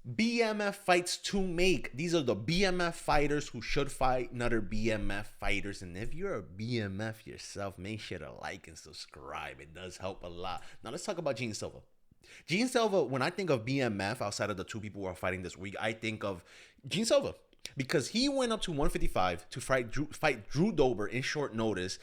BMF fights to make. These are the BMF fighters who should fight another BMF fighters. And if you're a BMF yourself, make sure to like and subscribe. It does help a lot. Now let's talk about Gene Silva. Gene Silva, when I think of BMF outside of the two people who are fighting this week, I think of Gene Silva because he went up to 155 to fight Drew Dober in short notice.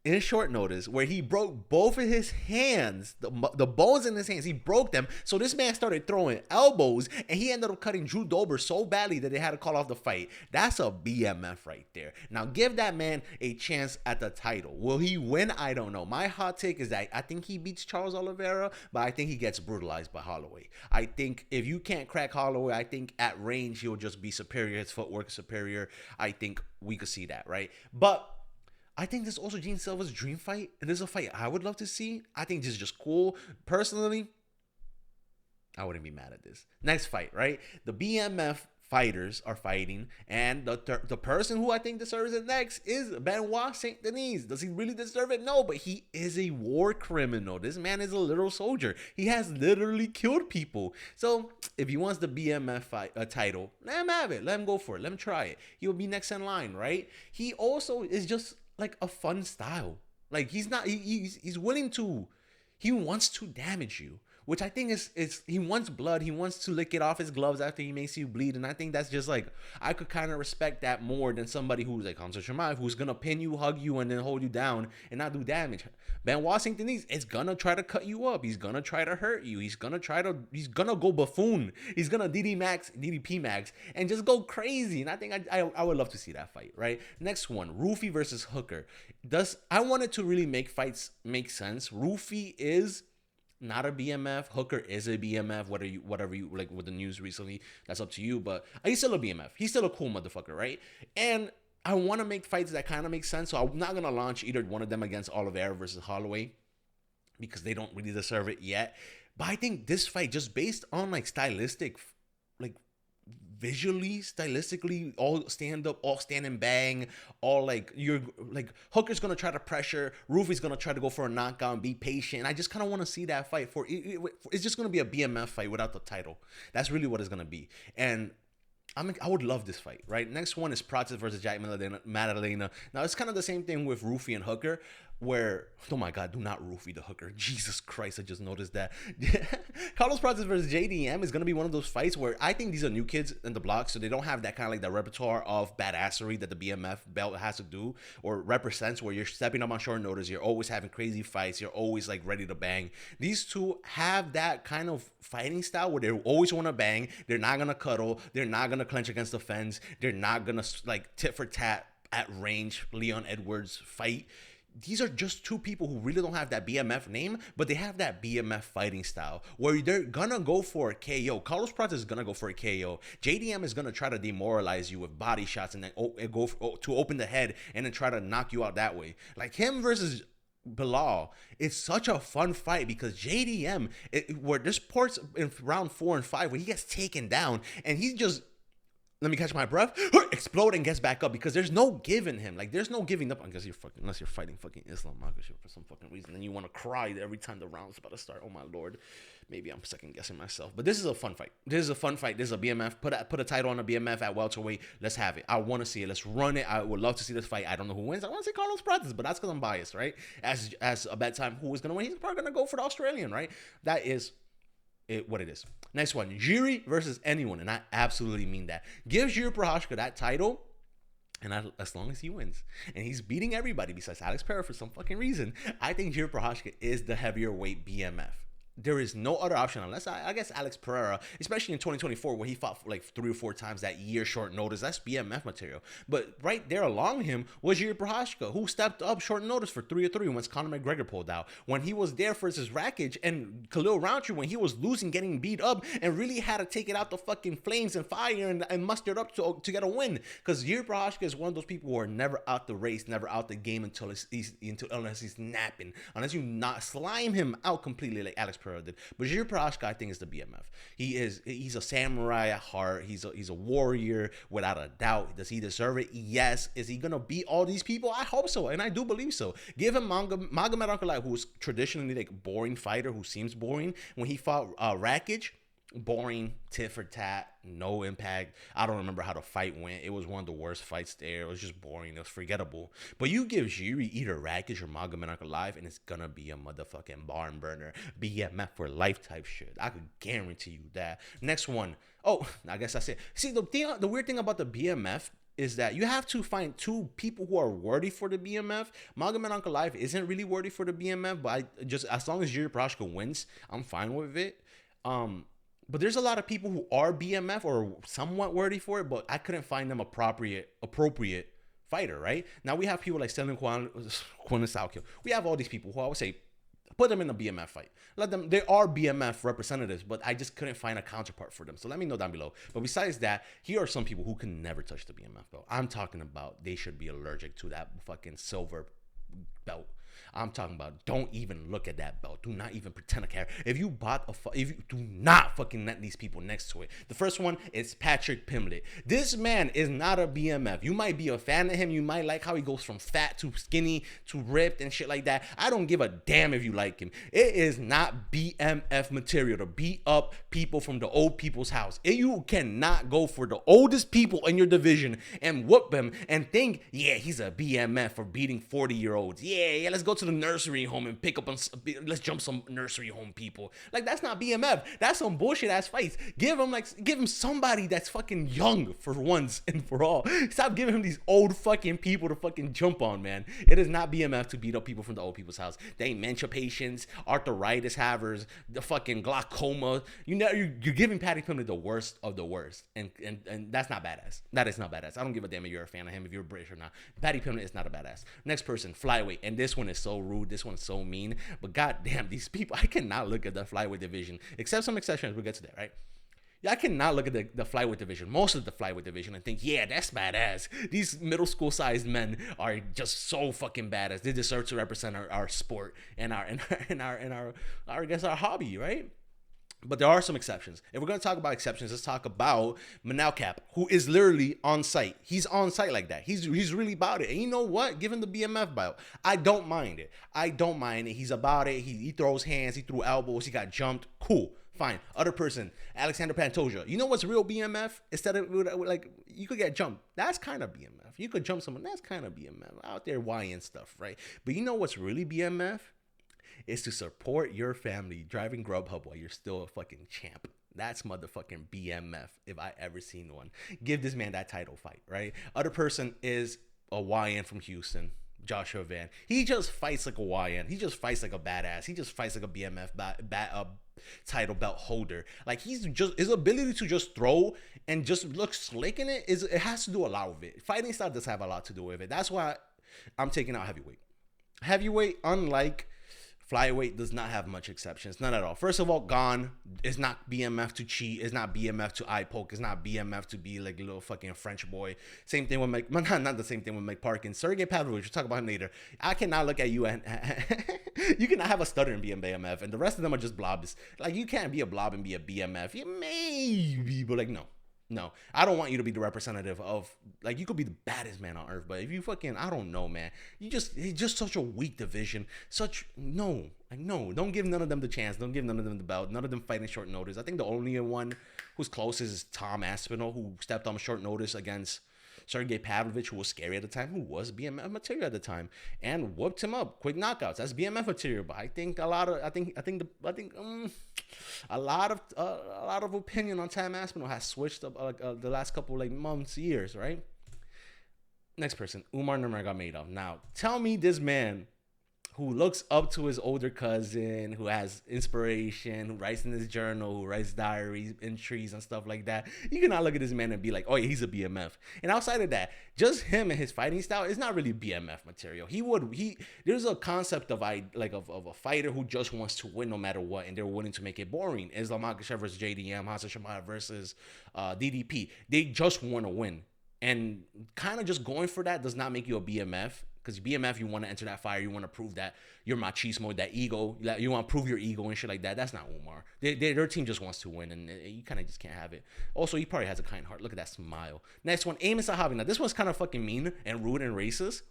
Where he broke both of his hands, the bones in his hands, he broke them. So this man started throwing elbows, and he ended up cutting Drew Dober so badly that they had to call off the fight. That's a BMF right there. Now give that man a chance at the title. Will he win? I don't know. My hot take is that I think he beats Charles Oliveira, but I think he gets brutalized by Holloway. I think if you can't crack Holloway, I think at range he'll just be superior. His footwork is superior. I think we could see that, right? But I think this is also Gene Silva's dream fight, and this is a fight I would love to see. I think this is just cool. Personally, I wouldn't be mad at this. Next fight, right? The BMF fighters are fighting, and the person who I think deserves it next is Benoit Saint Denis. Does he really deserve it? No, but he is a war criminal. This man is a literal soldier. He has literally killed people. So if he wants the BMF title, let him have it. Let him go for it. Let him try it. He will be next in line, right? He also is just like a fun style. Like he's not, he's willing to, he wants to damage you, which I think is he wants blood. He wants to lick it off his gloves after he makes you bleed. And I think that's just like, I could kind of respect that more than somebody who's like Hamza Shemaev, who's going to pin you, hug you, and then hold you down and not do damage. Benoit Saint Denis is going to try to cut you up. He's going to try to hurt you. He's going to go buffoon. He's going to DDP Max, and just go crazy. And I think I would love to see that fight, right? Next one, Rufy versus Hooker. I wanted to really make fights make sense. Rufy is not a BMF. Hooker is a BMF. Whatever you like with the news recently, that's up to you. But he's still a BMF. He's still a cool motherfucker, right? And I want to make fights that kind of make sense. So I'm not gonna launch either one of them against Oliveira versus Holloway because they don't really deserve it yet. But I think this fight, just based on like visually, stylistically, all stand up, all stand and bang, all like you're like Hooker's gonna try to pressure, Rufy's gonna try to go for a knockout and be patient. I just kind of want to see that fight. It's just gonna be a BMF fight without the title. That's really what it's gonna be. And I would love this fight, right? Next one is Prochazka versus Jack Maddalena. Now, it's kind of the same thing with Rufy and Hooker, where, oh my God, do not Rufy the Hooker. Jesus Christ, I just noticed that. Carlos Prochazka versus JDM is going to be one of those fights where I think these are new kids in the block, so they don't have that kind of like the repertoire of badassery that the BMF belt has to do or represents, where you're stepping up on short notice, you're always having crazy fights, you're always like ready to bang. These two have that kind of fighting style where they always want to bang, they're not going to cuddle, they're not going to clench against the fence, they're not going to like tit for tat at range, Leon Edwards fight. These are just two people who really don't have that BMF name, but they have that BMF fighting style where they're gonna go for a KO. Carlos Prochazka is gonna go for a KO. JDM is gonna try to demoralize you with body shots and then go to open the head and then try to knock you out that way. Like him versus Bilal, it's such a fun fight because JDM, where this parts in round 4 and 5 where he gets taken down and he's just, let me catch my breath, explode and gets back up because there's no giving him. Like there's no giving up unless you're fighting fucking Islam Makhachev for some fucking reason. Then you want to cry every time the round's about to start. Oh my Lord. Maybe I'm second guessing myself. But this is a fun fight. This is a BMF. Put a title on a BMF at welterweight. Let's have it. I want to see it. Let's run it. I would love to see this fight. I don't know who wins. I want to say Carlos Prochazka, but that's because I'm biased, right? As a bedtime, who is going to win? He's probably going to go for the Australian, right? That is what it is. Next one, Jiri versus anyone, and I absolutely mean that. Give Jiri Prochazka that title, and as long as he wins, and he's beating everybody besides Alex Pereira for some fucking reason, I think Jiri Prochazka is the heavier weight BMF. There is no other option unless I guess Alex Pereira, especially in 2024 where he fought like 3 or 4 times that year short notice. That's BMF material. But right there along him was Jiri Prochazka, who stepped up short notice for 3-3 once Conor McGregor pulled out. When he was there versus Rakic and Khalil Rountree, when he was losing, getting beat up, and really had to take it out the fucking flames and fire and muster it up to get a win. Because Jiri Prochazka is one of those people who are never out the race, never out the game unless he's napping. Unless you not slime him out completely like Alex Pereira did. But Jiri Prochazka, I think, is the BMF. He's a samurai at heart. He's a warrior without a doubt. Does he deserve it? Yes. Is he gonna beat all these people? I hope so, and I do believe so. Give him Magomed Ankalaev, who's traditionally like boring fighter, who seems boring. When he fought Rakic, boring, tit for tat, no impact. I don't remember how the fight went. It was one of the worst fights there. It was just boring. It was forgettable. But you give Jiri either Rakic or Magomed alive, and it's gonna be a motherfucking barn burner, BMF for life type shit. I could guarantee you that. Next one. Oh, I guess that's it. See, the weird thing about the BMF is that you have to find two people who are worthy for the BMF. Magomed Ankalaev isn't really worthy for the BMF, but I just, as long as Jiri Prochazka wins, I'm fine with it. But there's a lot of people who are BMF or somewhat worthy for it, but I couldn't find them appropriate fighter, right? Now we have people like Stellan Quinisalcio. We have all these people who I would say put them in a BMF fight. Let them. They are BMF representatives, but I just couldn't find a counterpart for them. So let me know down below. But besides that, here are some people who can never touch the BMF belt. I'm talking about they should be allergic to that fucking silver belt. I'm talking about don't even look at that belt. Do not even pretend to care. If you do not fucking let these people next to it. The first one is Patrick Pimblett. This man is not a BMF. You might be a fan of him. You might like how he goes from fat to skinny to ripped and shit like that. I don't give a damn if you like him. It is not BMF material to beat up people from the old people's house. You cannot go for the oldest people in your division and whoop them and think, yeah, he's a BMF for beating 40-year-olds. Yeah, let's go to the nursery home and pick up on, let's jump some nursery home people. Like, that's not BMF. That's some bullshit ass fights. Give him somebody that's fucking young for once and for all. Stop giving him these old fucking people to fucking jump on, man. It is not BMF to beat up people from the old people's house. They dementia patients, arthritis havers, the fucking glaucoma. You're giving Patty Pimblett the worst of the worst, and that's not badass. That is not badass. I don't give a damn if you're a fan of him, if you're British or not. Patty Pimblett is not a badass. Next person, flyweight, and this one is so rude. This one's so mean. But goddamn, these people, I cannot look at the flyweight division, except some exceptions. We'll get to that, right? Yeah, I cannot look at the flyweight division, most of the flyweight division, and think, yeah, that's badass. These middle school sized men are just so fucking badass. They deserve to represent our sport and our I guess our hobby, right? But there are some exceptions. If we're going to talk about exceptions, let's talk about Manalcap, who is literally on site. He's on site like that. He's really about it. And you know what? Give him the BMF belt. I don't mind it. He's about it. He throws hands. He threw elbows. He got jumped. Cool. Fine. Other person, Alexander Pantoja. You know what's real BMF? Instead of, like, you could get jumped. That's kind of BMF. You could jump someone. That's kind of BMF. Out there YN stuff, right? But you know what's really BMF? Is to support your family driving Grubhub while you're still a fucking champ. That's motherfucking BMF if I ever seen one. Give this man that title fight, right? Other person is a YN from Houston, Joshua Van. He just fights like a YN. He just fights like a badass. He just fights like a BMF title belt holder. Like, his ability to just throw and just look slick in it has to do a lot with it. Fighting style does have a lot to do with it. That's why I'm taking out heavyweight. Heavyweight, unlike flyweight, does not have much exceptions. None at all. First of all, gone. It's not BMF to cheat. It's not BMF to eye poke. It's not BMF to be like a little fucking French boy. Same thing with Mike. Not the same thing with Mike Parkins. Sergey Pavlovich, we'll talk about him later. I cannot look at you and you cannot have a stutter and be a BMF, and the rest of them are just blobs. Like, you can't be a blob and be a BMF. You may be, but like, no, I don't want you to be the representative of, like, you could be the baddest man on earth, but if you fucking, I don't know, man, it's just such a weak division. No, don't give none of them the chance. Don't give none of them the belt. None of them fighting short notice. I think the only one who's closest is Tom Aspinall, who stepped on short notice against Sergey Pavlovich, who was scary at the time, who was BMF material at the time, and whooped him up. Quick knockouts. That's BMF material. But I think a lot of opinion on Tom Aspinall has switched up the last couple months, years, right? Next person, Umar Nurmagomedov. Now, tell me this man who looks up to his older cousin, who has inspiration, who writes in his journal, who writes diaries, entries, and stuff like that. You cannot look at this man and be like, oh yeah, he's a BMF. And outside of that, just him and his fighting style is not really BMF material. There's a concept of a fighter who just wants to win no matter what, and they're willing to make it boring. Islam Makhachev versus JDM, Hassan Shamad versus DDP. They just want to win. And kind of just going for that does not make you a BMF. Because BMF, you want to enter that fire. You want to prove that you're machismo, that ego. You want to prove your ego and shit like that. That's not Umar. Their team just wants to win, and you kind of just can't have it. Also, he probably has a kind heart. Look at that smile. Next one, Amos Sahabi. Now, this one's kind of fucking mean and rude and racist.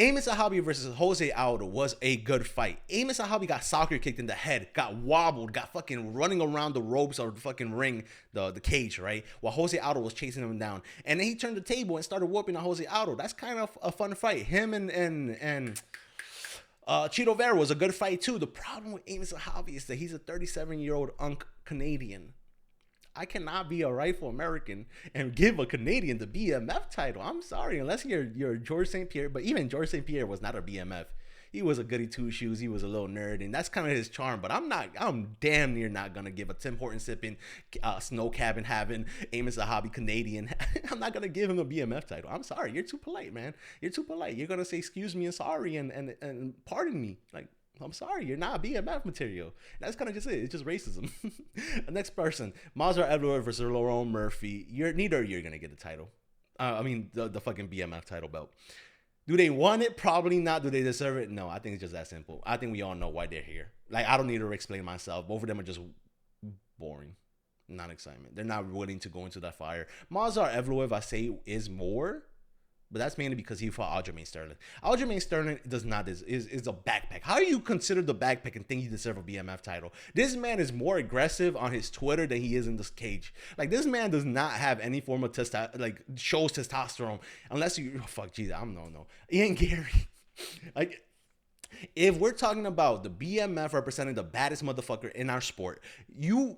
Amos Sahabi versus Jose Aldo was a good fight. Amos Sahabi got soccer kicked in the head, got wobbled, got fucking running around the ropes or the fucking ring, the cage, right? While Jose Aldo was chasing him down. And then he turned the table and started whooping on Jose Aldo. That's kind of a fun fight. Him and Chito Vera was a good fight too. The problem with Amos Sahabi is that he's a 37-year-old Canadian. I cannot be a rightful American and give a Canadian the BMF title. I'm sorry, unless you're George St. Pierre. But even George St. Pierre was not a BMF. He was a goody two shoes. He was a little nerd, and that's kind of his charm. But I'm damn near not gonna give a Tim Horton sipping, snow cabin having Amos Sahabi Canadian. I'm not gonna give him a BMF title. I'm sorry. You're too polite, man. You're too polite. You're gonna say excuse me and sorry and pardon me. Like, I'm sorry, you're not BMF material. That's kind of just it. It's just racism. The next person, Mazar Evloev versus Laurent Murphy. Neither of you are gonna get the title. The fucking BMF title belt. Do they want it? Probably not. Do they deserve it? No. I think it's just that simple. I think we all know why they're here. Like, I don't need to explain myself. Both of them are just boring. Not excitement. They're not willing to go into that fire. Mazar Evloev, I say, is more. But that's mainly because he fought Aljamain Sterling. Aljamain Sterling is a backpack. How do you consider the backpack and think you deserve a BMF title? This man is more aggressive on his Twitter than he is in this cage. Like, this man does not have any form of shows testosterone. Unless you, Jesus, no. Ian Garry. Like, if we're talking about the BMF representing the baddest motherfucker in our sport, you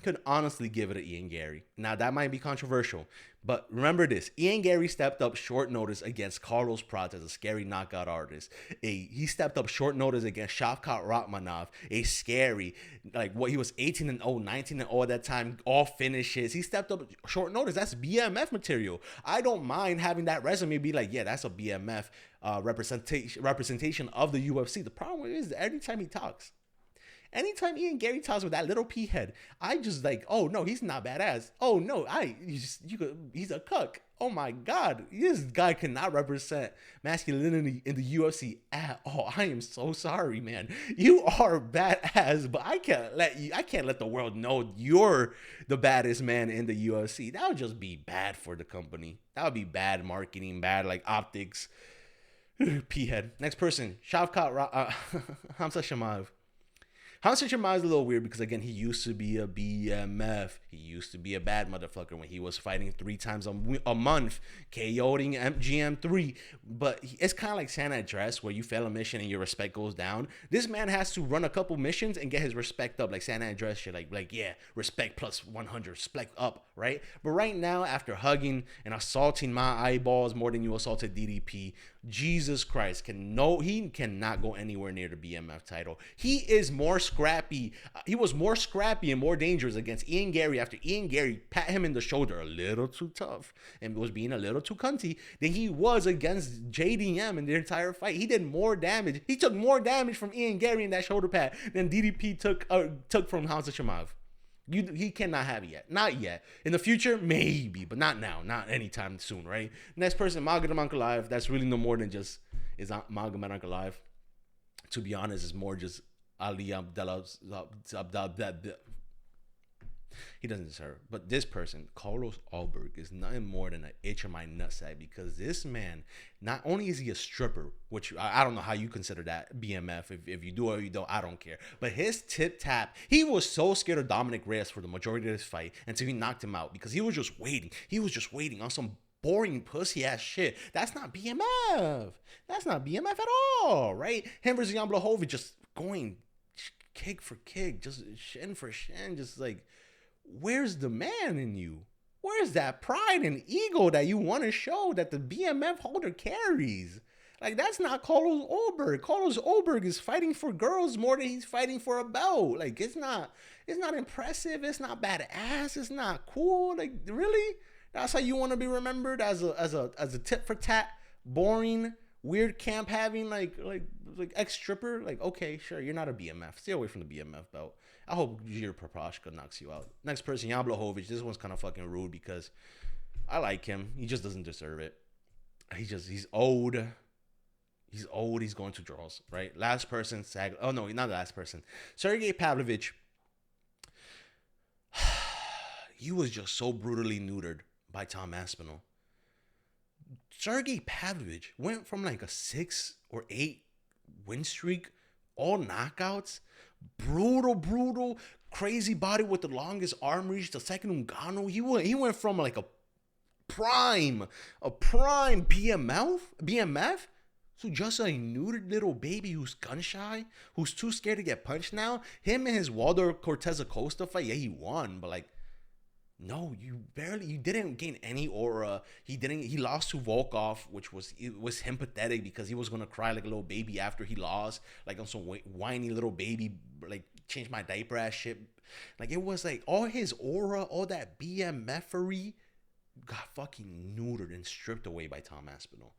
could honestly give it to Ian Garry. Now, that might be controversial, but remember this. Ian Garry stepped up short notice against Carlos Prats as a scary knockout artist. He stepped up short notice against Shavkat Rakhmonov, a scary, he was 18-0, 19-0 at that time, all finishes. He stepped up short notice. That's BMF material. I don't mind having that resume be like, yeah, that's a BMF representation of the UFC. The problem is every time he talks, anytime Ian Garry talks with that little pea head, I just oh no, he's not badass. Oh no, he's a cuck. Oh my God, this guy cannot represent masculinity in the UFC at all. I am so sorry, man. You are badass, but I can't let the world know you're the baddest man in the UFC. That would just be bad for the company. That would be bad marketing, bad optics. Pea head. Next person, Shavkat Hamza Chimaev. Hamza Chimaev is a little weird because, again, he used to be a BMF. He used to be a bad motherfucker when he was fighting 3 times a month, KOing GM3. But it's kind of like San Andreas, where you fail a mission and your respect goes down. This man has to run a couple missions and get his respect up, like San Andreas shit. Yeah, respect plus 100, respect up, right? But right now, after hugging and assaulting my eyeballs more than you assaulted DDP, Jesus Christ, he cannot go anywhere near the BMF title. He is more scrappy. He was more scrappy and more dangerous against Ian Garry after Ian Garry pat him in the shoulder a little too tough and was being a little too cunty than he was against JDM in the entire fight. He did more damage. He took more damage from Ian Garry in that shoulder pat than DDP took from Hamza Chimaev. He cannot have it yet. Not yet. In the future, maybe, but not now. Not anytime soon, right? Next person, Magomed Ankalaev. That's really no more than just is Magomed Ankalaev. To be honest, it's more just Ali Abdallah. He doesn't deserve it. But this person, Carlos Ulberg, is nothing more than an itch on my nutsack, because this man, not only is he a stripper, which I don't know how you consider that BMF. If you do or you don't, I don't care. But his tip tap, he was so scared of Dominic Reyes for the majority of this fight until he knocked him out, because he was just waiting. He was just waiting on some boring pussy ass shit. That's not BMF. That's not BMF at all, right? Him versus Jan Blachowicz just going kick for kick, just shin for shin, just where's the man in you? Where's that pride and ego that you want to show that the BMF holder carries? That's not Carlos Ulberg. Carlos Ulberg is fighting for girls more than he's fighting for a belt. It's not impressive. It's not badass. It's not cool. Really? That's how you want to be remembered, as a tit for tat, boring, weird camp having ex stripper? Okay, sure, you're not a BMF. Stay away from the BMF belt. I hope your prochazka knocks you out. Next person, Jan Blachowicz. This one's kind of fucking rude because I like him. He just doesn't deserve it. He's old. He's old. He's going to draws, right? Last person, oh no, not the last person. Sergey Pavlovich. He was just so brutally neutered by Tom Aspinall. Sergey Pavlovich went from like a 6 or 8 win streak, all knockouts, brutal, crazy body with the longest arm reach, the second Ngannou. He went from like a prime BMF to just a neutered little baby who's gun shy, who's too scared to get punched now. Him and his Waldo Cortez Acosta fight, yeah, he won, but like, no, you didn't gain any aura. He lost to Volkov, it was him pathetic because he was gonna cry like a little baby after he lost, like on some whiny little baby, like change my diaper ass shit. Like it was like all his aura, all that BMFery got fucking neutered and stripped away by Tom Aspinall.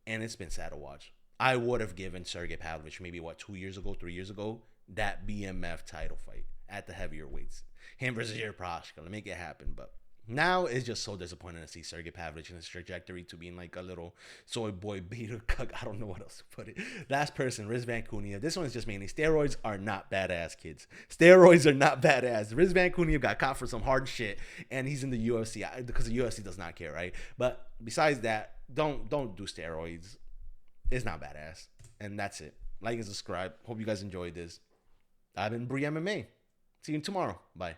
And it's been sad to watch. I would have given Sergey Pavlovich maybe 2 years ago, 3 years ago, that BMF title fight at the heavier weights. Him versus Jiri Prochazka to make it happen. But now it's just so disappointing to see Sergey Pavlovich in his trajectory to being like a little soy boy beta cuck. I don't know what else to put it. Last person, Riz Van Cunha. This one is just mainly steroids are not badass, kids. Steroids are not badass. Riz Van Cunha got caught for some hard shit, and he's in the UFC because the UFC does not care, right? But besides that, don't do steroids. It's not badass, and that's it. Like and subscribe. Hope you guys enjoyed this. I've been Bree MMA. See you tomorrow. Bye.